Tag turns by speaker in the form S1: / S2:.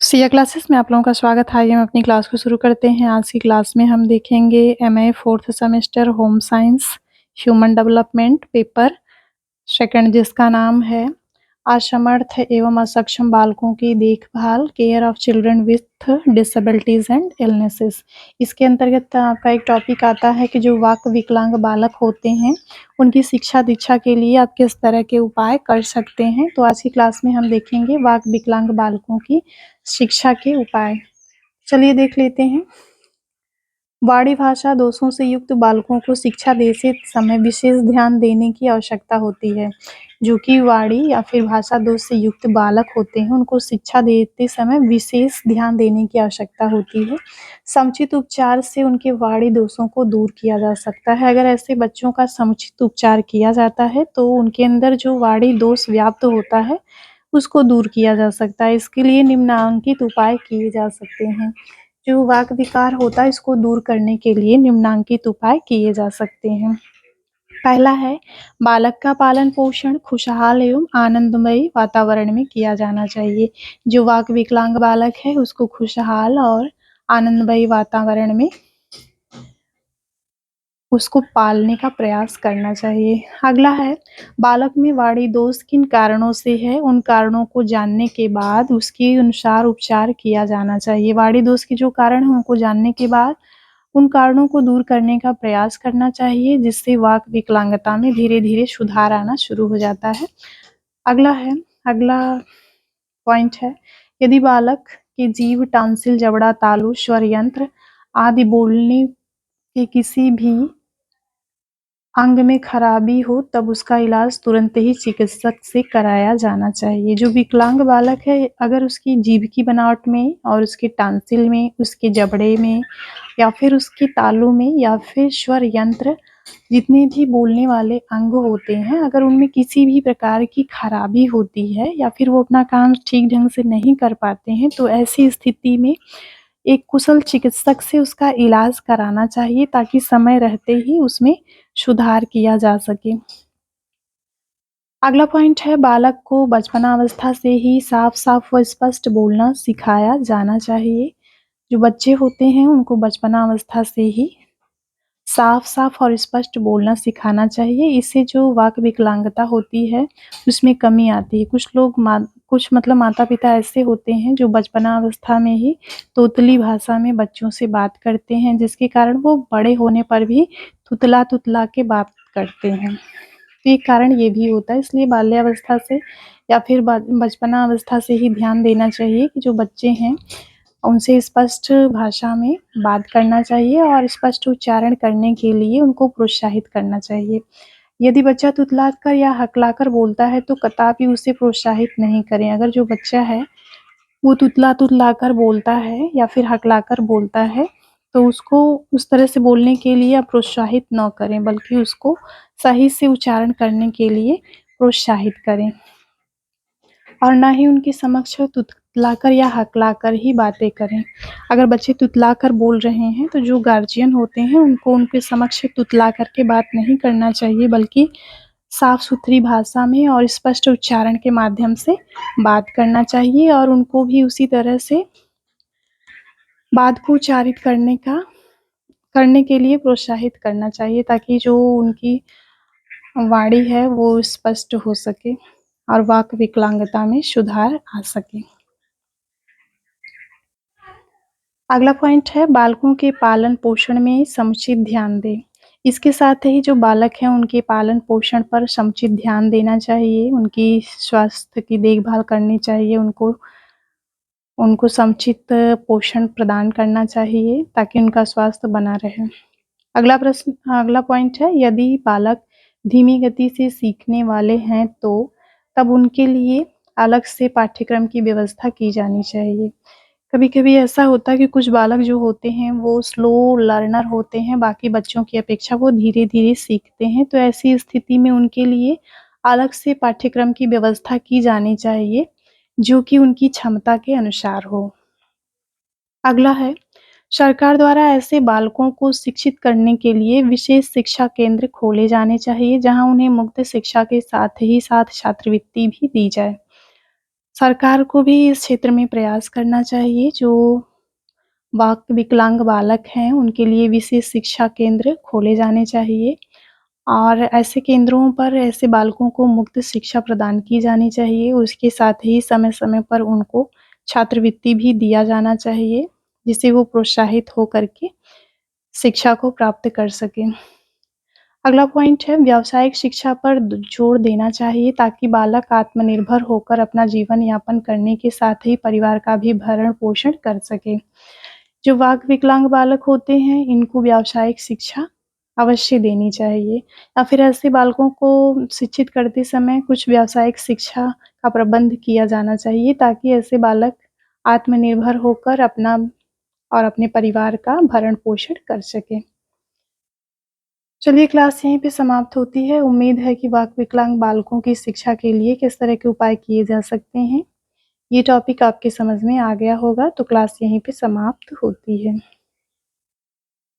S1: Siya classes में आप लोगों का स्वागत है। आइए हम अपनी क्लास को शुरू करते हैं। आज की क्लास में हम देखेंगे MA 4th semester home science human development paper second, जिसका नाम है असमर्थ एवं असक्षम बालकों की देखभाल, care of children with disabilities and illnesses. इसके अंतर्गत आपका एक टॉपिक आता है कि जो वाक विकलांग बालक होते हैं उनकी शिक्षा दीक्षा के लिए आप किस तरह के उपाय कर सकते हैं। तो आज की क्लास में हम देखेंगे वाक विकलांग बालकों की शिक्षा के उपाय। चलिए देख लेते हैं। वाणी भाषा दोषों से युक्त बालकों को शिक्षा देते समय विशेष ध्यान देने की आवश्यकता होती है। जो कि वाणी या फिर भाषा दोष से युक्त बालक होते हैं उनको शिक्षा देते समय विशेष ध्यान देने की आवश्यकता होती है। समुचित उपचार से उनके वाणी दोषों को दूर किया जा सकता है। अगर ऐसे बच्चों का समुचित उपचार किया जाता है तो उनके अंदर जो वाणी दोष व्याप्त होता है उसको दूर किया जा सकता है। इसके लिए निम्नांकित उपाय किए जा सकते हैं। जो वाक विकार होता है इसको दूर करने के लिए निम्नांकित उपाय किए जा सकते हैं। पहला है, बालक का पालन पोषण खुशहाल एवं आनंदमयी वातावरण में किया जाना चाहिए। जो वाक विकलांग बालक है उसको खुशहाल और आनंदमयी वातावरण में उसको पालने का प्रयास करना चाहिए। अगला है, बालक में वाणी दोष किन कारणों से है उन कारणों को जानने के बाद उसके अनुसार उपचार किया जाना चाहिए। वाणी दोष के जो कारण हैं उनको जानने के बाद उन कारणों को दूर करने का प्रयास करना चाहिए, जिससे वाक विकलांगता में धीरे धीरे सुधार आना शुरू हो जाता है। अगला पॉइंट है, यदि बालक के जीभ, टांसिल, जबड़ा, तालु, स्वर यंत्र आदि बोलने के किसी भी अंग में खराबी हो तब उसका इलाज तुरंत ही चिकित्सक से कराया जाना चाहिए। जो विकलांग बालक है अगर उसकी जीभ की बनावट में और उसके टांसिल में, उसके जबड़े में या फिर उसके तालू में या फिर स्वर यंत्र जितने भी बोलने वाले अंग होते हैं अगर उनमें किसी भी प्रकार की खराबी होती है या फिर वो अपना काम ठीक ढंग से नहीं कर पाते हैं तो ऐसी स्थिति में एक कुशल चिकित्सक से उसका इलाज कराना चाहिए ताकि समय रहते ही उसमें सुधार किया जा सके। अगला पॉइंट है, बालक को बचपनावस्था से ही साफ साफ व स्पष्ट बोलना सिखाया जाना चाहिए। जो बच्चे होते हैं उनको बचपनावस्था से ही साफ साफ और स्पष्ट बोलना सिखाना चाहिए। इससे जो वाक विकलांगता होती है उसमें कमी आती है। कुछ माता पिता ऐसे होते हैं जो बचपनावस्था में ही तोतली भाषा में बच्चों से बात करते हैं, जिसके कारण वो बड़े होने पर भी तुतला तुतला के बात करते हैं। तो एक कारण ये भी होता है, इसलिए बाल्यावस्था से या फिर बचपनावस्था से ही ध्यान देना चाहिए कि जो बच्चे हैं उनसे स्पष्ट भाषा में बात करना चाहिए और स्पष्ट उच्चारण करने के लिए उनको प्रोत्साहित करना चाहिए। यदि बच्चा तुतलाकर या हकलाकर बोलता है तो कदापि उसे प्रोत्साहित नहीं करें। अगर जो बच्चा है वो तुतला तुतलाकर बोलता है या फिर हकलाकर बोलता है तो उसको उस तरह से बोलने के लिए आप प्रोत्साहित न करें, बल्कि उसको सही से उच्चारण करने के लिए प्रोत्साहित करें और ना ही उनके समक्ष तुतलाकर या हकलाकर ही बातें करें। अगर बच्चे तुतलाकर बोल रहे हैं तो जो गार्जियन होते हैं उनको उनके समक्ष तुतला करके बात नहीं करना चाहिए, बल्कि साफ सुथरी भाषा में और स्पष्ट उच्चारण के माध्यम से बात करना चाहिए और उनको भी उसी तरह से बात को उच्चारित करने के लिए प्रोत्साहित करना चाहिए ताकि जो उनकी वाणी है वो स्पष्ट हो सके और वाक विकलांगता में सुधार आ सके। अगला पॉइंट है, बालकों के पालन पोषण में समुचित ध्यान दें। इसके साथ ही जो बालक हैं उनके पालन पोषण पर समुचित ध्यान देना चाहिए, उनकी स्वास्थ्य की देखभाल करनी चाहिए, उनको समुचित पोषण प्रदान करना चाहिए ताकि उनका स्वास्थ्य बना रहे। अगला पॉइंट है, यदि बालक धीमी गति से सीखने वाले हैं तो तब उनके लिए अलग से पाठ्यक्रम की व्यवस्था की जानी चाहिए। कभी-कभी ऐसा होता है कि कुछ बालक जो होते हैं वो स्लो लर्नर होते हैं, बाकी बच्चों की अपेक्षा वो धीरे-धीरे सीखते हैं, तो ऐसी स्थिति में उनके लिए अलग से पाठ्यक्रम की व्यवस्था की जानी चाहिए, जो कि उनकी क्षमता के अनुसार हो। अगला है, सरकार द्वारा ऐसे बालकों को शिक्षित करने के लिए विशेष शिक्षा केंद्र खोले जाने चाहिए, जहां उन्हें मुफ्त शिक्षा के साथ ही साथ छात्रवृत्ति भी दी जाए। सरकार को भी इस क्षेत्र में प्रयास करना चाहिए, जो वाक विकलांग बालक हैं, उनके लिए विशेष शिक्षा केंद्र खोले जाने चाहिए और ऐसे केंद्रों पर ऐसे बालकों को मुफ्त शिक्षा प्रदान की जानी चाहिए। उसके साथ ही समय-समय पर उनको छात्रवृत्ति भी दिया जाना चाहिए, जिससे वो प्रोत्साहित हो कर के शिक्षा को प्राप्त कर सकें। अगला पॉइंट है व्यावसायिक शिक्षा पर जोर देना चाहिए ताकि बालक आत्मनिर्भर होकर अपना जीवन यापन करने के साथ ही परिवार का भी भरण-पोषण कर सके। जो वाक विकलांग बालक होते हैं, इनको व्यावसायिक शिक्षा अवश्य देनी चाहिए या फिर ऐसे बालकों को शिक्षित करते समय कुछ व्यावसायिक शिक्षा का प्रबंध किया जाना चाहिए ताकि ऐसे बालक आत्मनिर्भर होकर अपना और अपने परिवार का भरण-पोषण कर सकें। चलिए क्लास यहीं पे समाप्त होती है। उम्मीद है कि वाक विकलांग बालकों की शिक्षा के लिए किस तरह के उपाय किए जा सकते हैं, ये टॉपिक आपके समझ में आ गया होगा, तो क्लास यहीं पे समाप्त होती है।